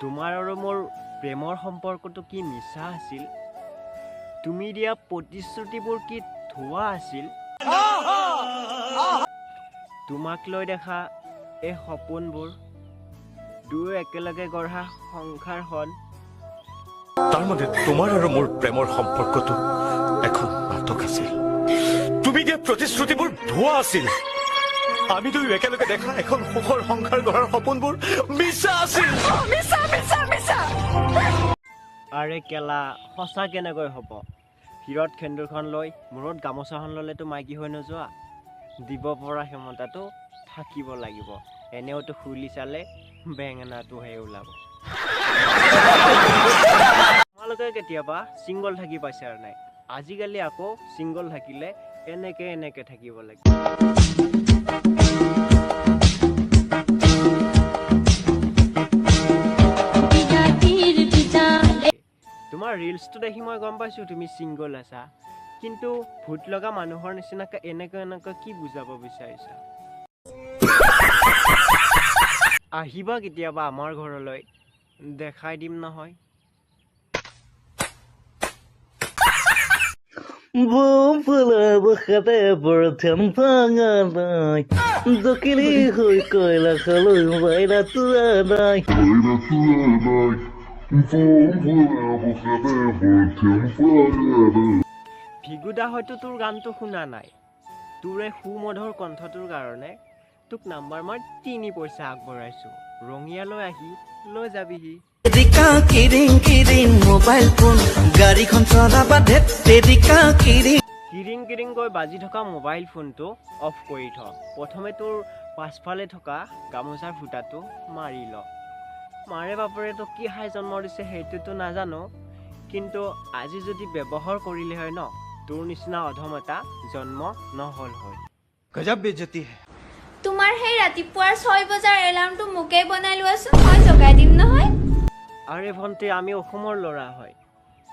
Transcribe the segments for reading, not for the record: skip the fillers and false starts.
তোমাৰ আৰু মোৰ প্ৰেমৰ সম্পৰ্কটো কি মিছা আছিল? তুমি দিয়া প্ৰতিশ্ৰুতিবোৰ কি ধোঁৱা আছিল? তোমাক লৈ দেখা এই সপোনবোৰ দুয়ো একেলগে গঢ়া সংসাৰখন তাৰ মানে তোমাৰ আৰু মোৰ প্ৰেমৰ সম্পৰ্কটো এখন নাটক আছিল। তুমি দিয়া প্ৰতিশ্ৰুতিবোৰ ধোঁৱা আছিল। আমি দুয়ো একেলগে দেখা এখন সুখৰ সংসাৰ গঢ়াৰ সপোনবোৰ মিছা আছিল। আৰে কেলা, সঁচা কেনেকৈ হ'ব? শিৰত সেন্দুৰখন লৈ মূৰত গামোচাখন ল'লেতো মাইকী হৈ নোযোৱা। দিব পৰা ক্ষমতাটো থাকিব লাগিব। এনেওতো খুলি চালে বেঙেনাটোহে ওলাব। তোমালোকে কেতিয়াবা ছিংগল থাকি পাইছে আৰু নাই? আজিকালি আকৌ ছিংগল থাকিলে এনেকে থাকিব লাগে। তোমাৰ ৰিলছটো দেখি মই গম পাইছোঁ তুমি ছিংগল আছা, কিন্তু ভূত লগা মানুহৰ নিচিনাকৈ এনেকৈ কি বুজাব বিচাৰিছা? আহিবা কেতিয়াবা আমাৰ ঘৰলৈ, দেখাই দিম নহয়। ভিগুদা হয়তো তোৰ গানটো শুনা নাই। তোৰ এই সুমধুৰ কণ্ঠটোৰ কাৰণে তোক নাম্বাৰ মই 3 পইচা আগবঢ়াইছোঁ। ৰঙিয়ালৈ আহি লৈ যাবিহি। কিৰিং কৈ বাজি থকা মোবাইল ফোনটো অফ কৰি থ। প্ৰথমে তোৰ পাছফালে থকা গামোচাৰ ফুটাটো মাৰি ল। মাৰে বাপৰে তোক কি হাই জন্ম দিছে সেইটোতো নাজানো, কিন্তু আজি যদি ব্যৱহাৰ কৰিলে হয় ন, তোৰ নিচিনা অধম এটা জন্ম নহল হয়। গজব বেজতি হে। তোমাৰ সেই ৰাতিপুৱাৰ 6 বজাৰ এলাৰ্মটো মোকেই বনাই লোৱাচোন, মই জগাই দিম নহয়। আৰে ভণ্টি, আমি অসমৰ ল'ৰা হয়।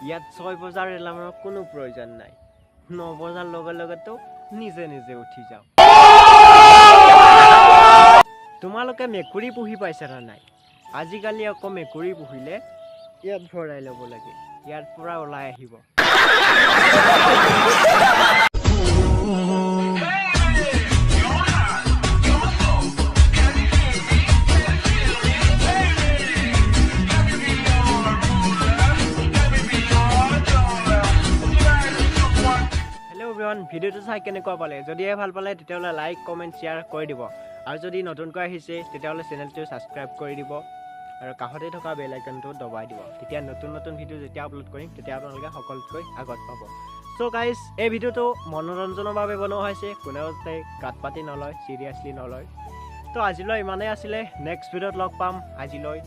ইয়াত 6 বজাৰ এলাৰ্মৰ কোনো প্ৰয়োজন নাই। 9 বজাৰ লগে লগেতো নিজে উঠি যাওঁ। তোমালোকে মেকুৰী পুহি পাইছা নে নাই? আজিকালি আকৌ মেকুৰী পুহিলে ইয়াত ভৰাই ল'ব লাগে, ইয়াৰ পৰা ওলাই আহিব। ভিডিঅ'টো চাই কেনেকুৱা পালে? যদিহে ভাল পালে তেতিয়াহ'লে লাইক, কমেণ্ট, শ্বেয়াৰ কৰি দিব। আৰু যদি নতুনকৈ আহিছে তেতিয়াহ'লে চেনেলটো ছাবস্ক্ৰাইব কৰি দিব আৰু কাষতে থকা বেল আইকনটো দবাই দিব। তেতিয়া নতুন ভিডিঅ' যেতিয়া আপলোড কৰিম তেতিয়া আপোনালোকে সকলোতকৈ আগত পাব। চ' গাইজ, এই ভিডিঅ'টো মনোৰঞ্জনৰ বাবে বনোৱা হৈছে, কোনেও যাতে গাত পাতি নলয়, চিৰিয়াছলি নলয়। তো আজিলৈ ইমানেই আছিলে। নেক্সট ভিডিঅ'ত লগ পাম। আজিলৈ